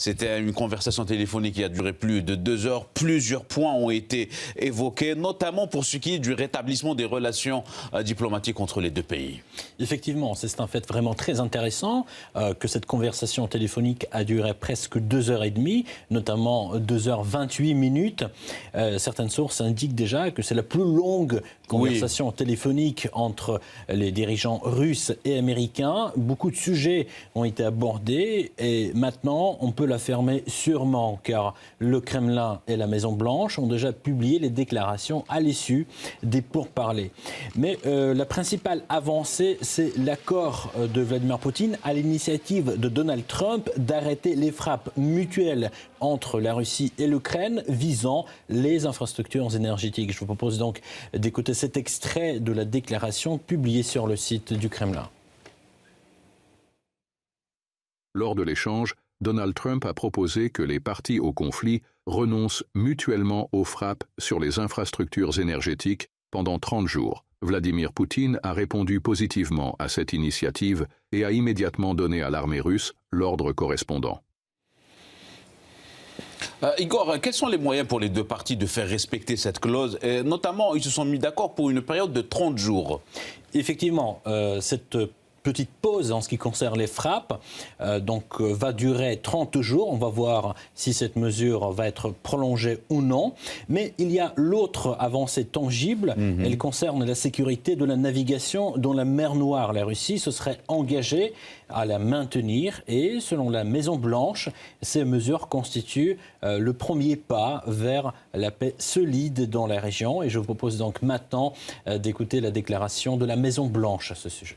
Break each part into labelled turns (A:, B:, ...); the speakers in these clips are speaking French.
A: C'était une conversation téléphonique qui a duré plus de 2 heures. Plusieurs points ont été évoqués, notamment pour ce qui est du rétablissement des relations diplomatiques entre les deux pays.
B: Effectivement, c'est un fait vraiment très intéressant que cette conversation téléphonique a duré presque 2h30, notamment 2h28. Certaines sources indiquent déjà que c'est la plus longue conversation téléphonique entre les dirigeants russes et américains. Beaucoup de sujets ont été abordés et maintenant on peut l'affirmer sûrement car le Kremlin et la Maison-Blanche ont déjà publié les déclarations à l'issue des pourparlers. Mais la principale avancée, c'est l'accord de Vladimir Poutine à l'initiative de Donald Trump d'arrêter les frappes mutuelles entre la Russie et l'Ukraine visant les infrastructures énergétiques. Je vous propose donc d'écouter cet extrait de la déclaration publiée sur le site du Kremlin.
C: Lors de l'échange, Donald Trump a proposé que les parties au conflit renoncent mutuellement aux frappes sur les infrastructures énergétiques pendant 30 jours. Vladimir Poutine a répondu positivement à cette initiative et a immédiatement donné à l'armée russe l'ordre correspondant.
A: Igor, quels sont les moyens pour les deux parties de faire respecter cette clause? Et notamment, ils se sont mis d'accord pour une période de 30 jours.
B: Effectivement, cette petite pause en ce qui concerne les frappes va durer 30 jours. On va voir si cette mesure va être prolongée ou non. Mais il y a l'autre avancée tangible. Elle concerne la sécurité de la navigation dans la mer Noire. La Russie se serait engagée à la maintenir et selon la Maison-Blanche, ces mesures constituent le premier pas vers la paix solide dans la région. Et je vous propose donc maintenant d'écouter la déclaration de la Maison-Blanche à ce sujet.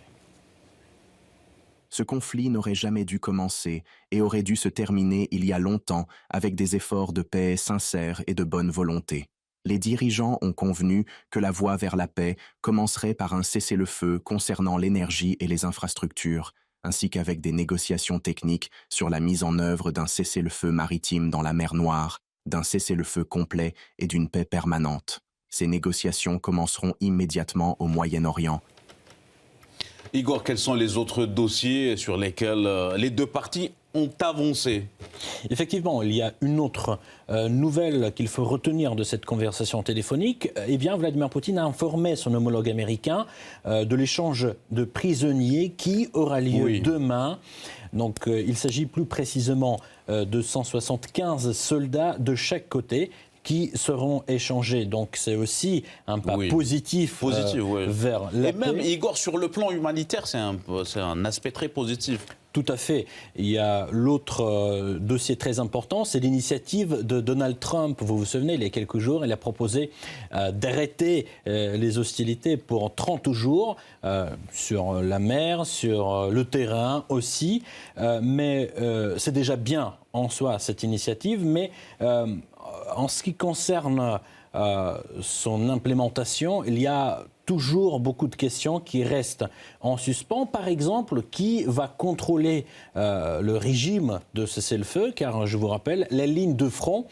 D: Ce conflit n'aurait jamais dû commencer et aurait dû se terminer il y a longtemps avec des efforts de paix sincères et de bonne volonté. Les dirigeants ont convenu que la voie vers la paix commencerait par un cessez-le-feu concernant l'énergie et les infrastructures, ainsi qu'avec des négociations techniques sur la mise en œuvre d'un cessez-le-feu maritime dans la mer Noire, d'un cessez-le-feu complet et d'une paix permanente. Ces négociations commenceront immédiatement au Moyen-Orient.
A: Igor, quels sont les autres dossiers sur lesquels les deux parties ont avancé?
B: Effectivement, il y a une autre nouvelle qu'il faut retenir de cette conversation téléphonique. Eh bien, Vladimir Poutine a informé son homologue américain de l'échange de prisonniers qui aura lieu demain. Donc, il s'agit plus précisément de 175 soldats de chaque côté qui seront échangés. Donc c'est aussi un pas positif vers la paix.
A: Et même, Igor, sur le plan humanitaire, c'est un aspect très positif.
B: Tout à fait. Il y a l'autre dossier très important, c'est l'initiative de Donald Trump. Vous vous souvenez, il y a quelques jours, il a proposé d'arrêter les hostilités pour 30 jours sur la mer, sur le terrain aussi. Mais c'est déjà bien en soi, cette initiative. Mais en ce qui concerne son implémentation, il y a toujours beaucoup de questions qui restent en suspens. Par exemple, qui va contrôler le régime de cessez-le-feu? Car je vous rappelle, la ligne de front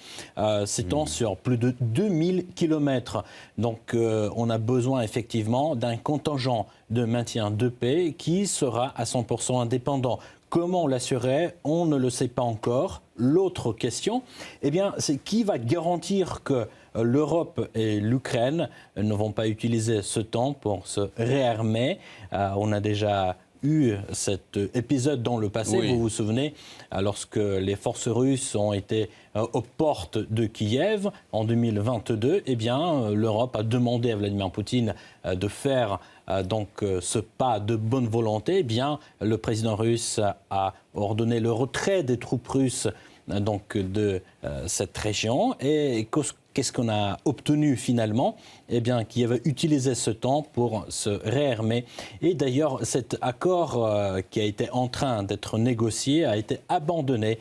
B: s'étend sur plus de 2000 km. Donc on a besoin effectivement d'un contingent de maintien de paix qui sera à 100% indépendant. Comment l'assurer? On ne le sait pas encore. L'autre question, eh bien, c'est qui va garantir que l'Europe et l'Ukraine ne vont pas utiliser ce temps pour se réarmer. On a déjà eu cet épisode dans le passé, vous vous souvenez, lorsque les forces russes ont été aux portes de Kiev en 2022, eh bien, l'Europe a demandé à Vladimir Poutine de faire ce pas de bonne volonté. Eh bien, le président russe a ordonné le retrait des troupes russes de cette région. Et qu'est-ce qu'on a obtenu finalement? Eh bien, Kiev a utilisé ce temps pour se réarmer. Et d'ailleurs, cet accord qui a été en train d'être négocié a été abandonné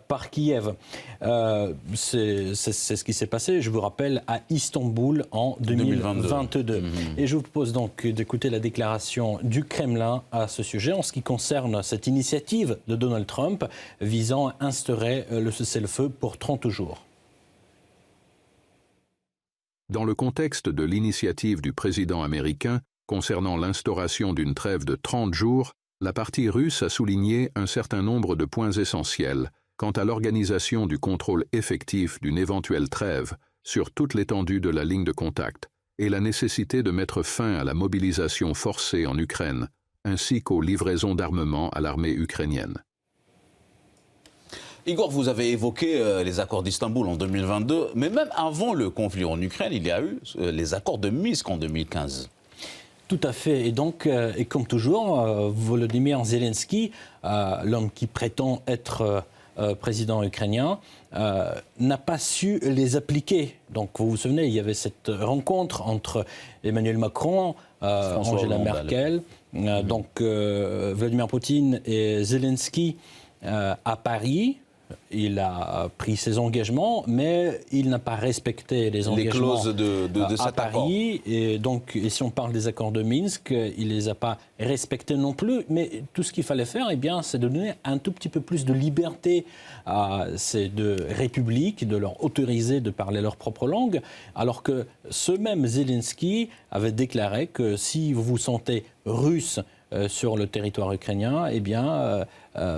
B: par Kiev. C'est ce qui s'est passé, je vous rappelle, à Istanbul en 2022. Et je vous propose donc d'écouter la déclaration du Kremlin à ce sujet en ce qui concerne cette initiative de Donald Trump visant à instaurer le cessez-le-feu pour 30 jours.
C: Dans le contexte de l'initiative du président américain concernant l'instauration d'une trêve de 30 jours, la partie russe a souligné un certain nombre de points essentiels, quant à l'organisation du contrôle effectif d'une éventuelle trêve sur toute l'étendue de la ligne de contact et la nécessité de mettre fin à la mobilisation forcée en Ukraine, ainsi qu'aux livraisons d'armement à l'armée ukrainienne.
A: Igor, vous avez évoqué les accords d'Istanbul en 2022, mais même avant le conflit en Ukraine, il y a eu les accords de Minsk en 2015.
B: Tout à fait. Et donc, et comme toujours, Volodymyr Zelensky, l'homme qui prétend être président ukrainien, n'a pas su les appliquer. Donc, vous vous souvenez, il y avait cette rencontre entre Emmanuel Macron, Angela Merkel, donc Vladimir Poutine et Zelensky à Paris. Il a pris ses engagements, mais il n'a pas respecté les engagements
A: clauses de
B: à
A: cet
B: Paris.
A: accord.
B: Et donc, et si on parle des accords de Minsk, il ne les a pas respectés non plus. Mais tout ce qu'il fallait faire, eh bien, c'est de donner un tout petit peu plus de liberté à ces deux républiques, de leur autoriser de parler leur propre langue, alors que ce même Zelensky avait déclaré que si vous vous sentez russe sur le territoire ukrainien, eh bien,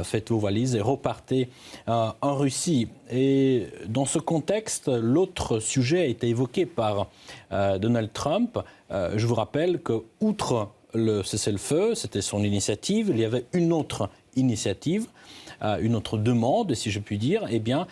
B: faites vos valises et repartez en Russie. Et dans ce contexte, l'autre sujet a été évoqué par Donald Trump. Je vous rappelle que, outre le cessez-le-feu, c'était son initiative, il y avait une autre initiative, une autre demande, si je puis dire, eh bien,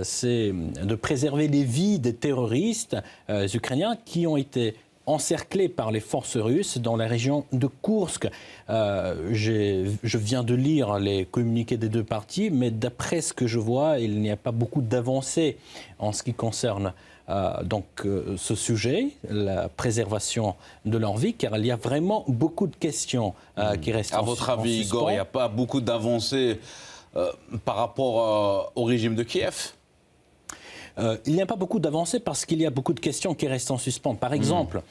B: c'est de préserver les vies des terroristes ukrainiens qui ont été encerclés par les forces russes dans la région de Koursk. Je viens de lire les communiqués des deux parties, mais d'après ce que je vois, il n'y a pas beaucoup d'avancées en ce qui concerne ce sujet, la préservation de leur vie, car il y a vraiment beaucoup de questions qui restent en suspens.
A: À votre avis, Igor, il n'y a pas beaucoup d'avancées par rapport au régime de Kiev ?
B: Il n'y a pas beaucoup d'avancées parce qu'il y a beaucoup de questions qui restent en suspens. Par exemple,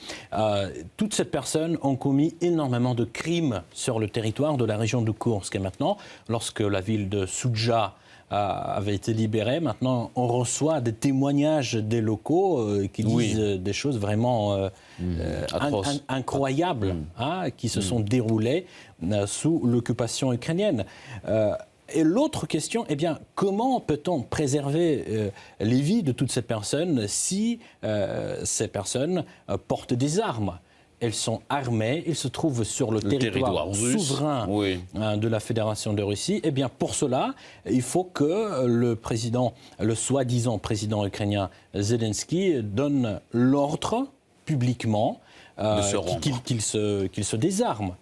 B: toutes ces personnes ont commis énormément de crimes sur le territoire de la région de Koursk. Et maintenant, lorsque la ville de Soudja avait été libérée, maintenant on reçoit des témoignages des locaux qui disent des choses vraiment incroyables qui se sont déroulées sous l'occupation ukrainienne. Et l'autre question, eh bien, comment peut-on préserver les vies de toutes ces personnes si ces personnes portent des armes ? Elles sont armées, elles se trouvent sur le territoire souverain de la Fédération de Russie. Eh bien, pour cela, il faut que le soi-disant président ukrainien Zelensky donne l'ordre publiquement qu'il se désarme.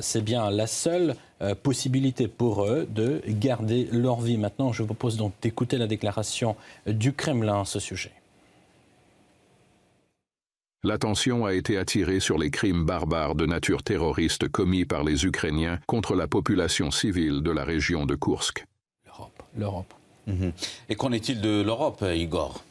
B: C'est bien la seule possibilité pour eux de garder leur vie. Maintenant, je vous propose donc d'écouter la déclaration du Kremlin à ce sujet.
C: L'attention a été attirée sur les crimes barbares de nature terroriste commis par les Ukrainiens contre la population civile de la région de Koursk.
B: L'Europe.
A: Et qu'en est-il de l'Europe, Igor ?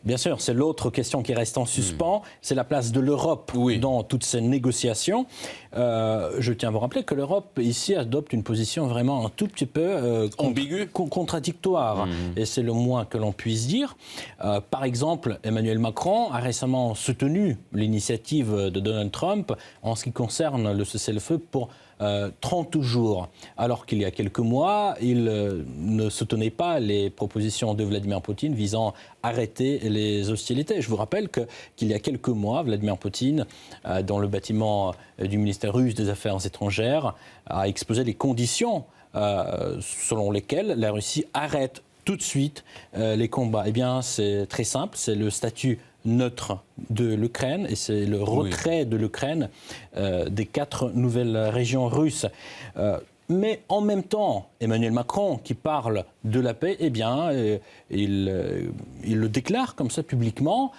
B: Bien sûr, c'est l'autre question qui reste en suspens, c'est la place de l'Europe dans toutes ces négociations. Je tiens à vous rappeler que l'Europe, ici, adopte une position vraiment un tout petit peu
A: ambiguë,
B: contradictoire. Et c'est le moins que l'on puisse dire. Par exemple, Emmanuel Macron a récemment soutenu l'initiative de Donald Trump en ce qui concerne le cessez-le-feu pour 30 jours, alors qu'il y a quelques mois, il ne soutenait pas les propositions de Vladimir Poutine visant à arrêter les hostilités. Je vous rappelle qu'il y a quelques mois, Vladimir Poutine, dans le bâtiment du ministère russe des Affaires étrangères, a exposé les conditions selon lesquelles la Russie arrête tout de suite les combats. Eh bien, c'est très simple, c'est le statut neutre de l'Ukraine et c'est le retrait de l'Ukraine des 4 nouvelles régions russes. Mais en même temps, Emmanuel Macron, qui parle de la paix, eh bien, il le déclare comme ça publiquement,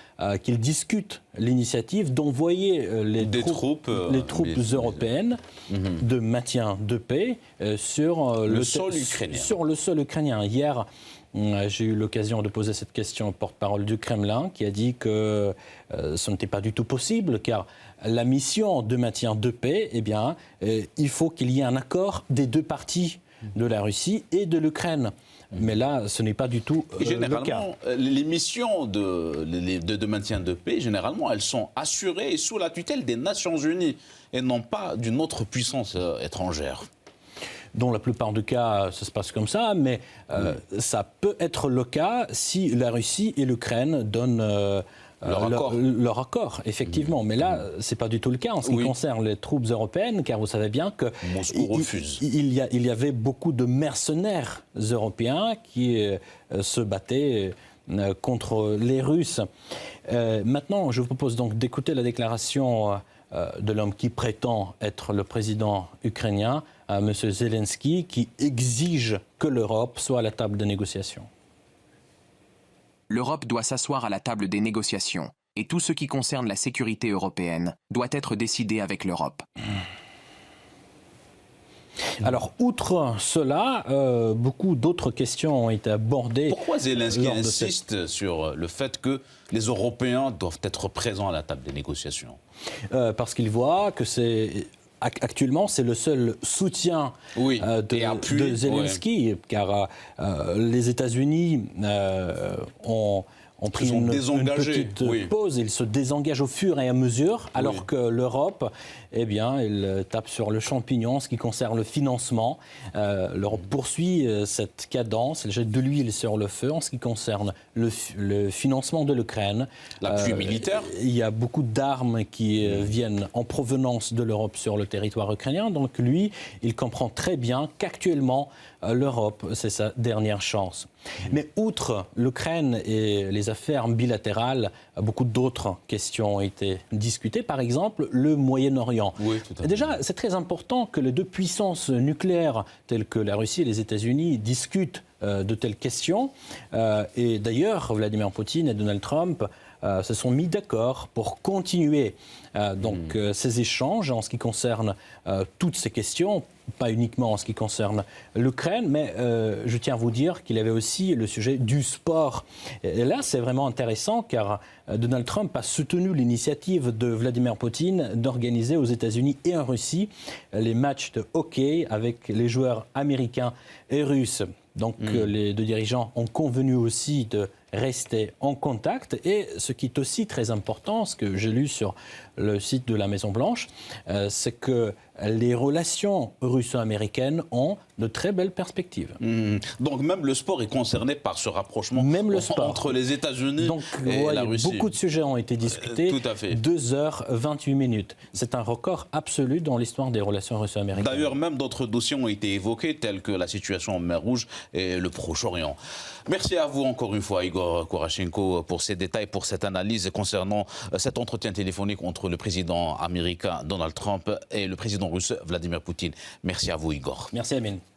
B: qu'il discute l'initiative d'envoyer les troupes européennes de maintien de paix sur le sol ukrainien. Hier, j'ai eu l'occasion de poser cette question au porte-parole du Kremlin qui a dit que ce n'était pas du tout possible car la mission de maintien de paix, eh bien, il faut qu'il y ait un accord des deux parties de la Russie et de l'Ukraine. Mais là, ce n'est pas du tout le cas.
A: Les missions de maintien de paix, généralement, elles sont assurées et sous la tutelle des Nations Unies et non pas d'une autre puissance étrangère.
B: Dans la plupart des cas, ça se passe comme ça, mais ça peut être le cas si la Russie et l'Ukraine donnent leur accord, effectivement. Mais là, ce n'est pas du tout le cas en ce qui concerne les troupes européennes, car vous savez bien que
A: Moscou refuse.
B: Il y avait beaucoup de mercenaires européens qui se battaient contre les Russes. Maintenant, je vous propose donc d'écouter la déclaration de l'homme qui prétend être le président ukrainien, M. Zelensky, qui exige que l'Europe soit à la table de négociation.
E: L'Europe doit s'asseoir à la table des négociations, et tout ce qui concerne la sécurité européenne doit être décidé avec l'Europe.
B: Alors, outre cela, beaucoup d'autres questions ont été abordées.
A: Pourquoi Zelensky insiste sur le fait que les Européens doivent être présents à la table des négociations?
B: Parce qu'il voit que actuellement, c'est le seul soutien de Zelensky, car les États-Unis ont pris une petite pause, ils se désengagent au fur et à mesure, alors que l'Europe, eh bien, elle tape sur le champignon en ce qui concerne le financement. L'Europe poursuit cette cadence, elle jette de l'huile sur le feu en ce qui concerne le financement de l'Ukraine.
A: L'appui militaire.
B: Il y a beaucoup d'armes qui viennent en provenance de l'Europe sur le territoire ukrainien, donc lui, il comprend très bien qu'actuellement, l'Europe, c'est sa dernière chance. Mais outre l'Ukraine et les affaires bilatérales, beaucoup d'autres questions ont été discutées. Par exemple, le Moyen-Orient.
A: Oui, tout à fait.
B: Déjà, c'est très important que les deux puissances nucléaires, telles que la Russie et les États-Unis, discutent de telles questions. Et d'ailleurs, Vladimir Poutine et Donald Trump se sont mis d'accord pour continuer ces échanges en ce qui concerne toutes ces questions, pas uniquement en ce qui concerne l'Ukraine, mais je tiens à vous dire qu'il y avait aussi le sujet du sport. Et là, c'est vraiment intéressant car Donald Trump a soutenu l'initiative de Vladimir Poutine d'organiser aux États-Unis et en Russie les matchs de hockey avec les joueurs américains et russes. Donc les deux dirigeants ont convenu aussi de rester en contact. Et ce qui est aussi très important, ce que j'ai lu sur le site de la Maison-Blanche, c'est que les relations russo-américaines ont de très belles perspectives.
A: Donc même le sport est concerné par ce rapprochement entre les États-Unis et la Russie.
B: Beaucoup de sujets ont été discutés.
A: Tout à fait.
B: 2h28. C'est un record absolu dans l'histoire des relations russo-américaines.
A: D'ailleurs, même d'autres dossiers ont été évoqués, tels que la situation en mer Rouge et le Proche-Orient. Merci à vous encore une fois, Igor Korachenko, pour ces détails, pour cette analyse concernant cet entretien téléphonique entre le président américain Donald Trump et le président russe Vladimir Poutine. Merci à vous, Igor.
B: Merci, Amine.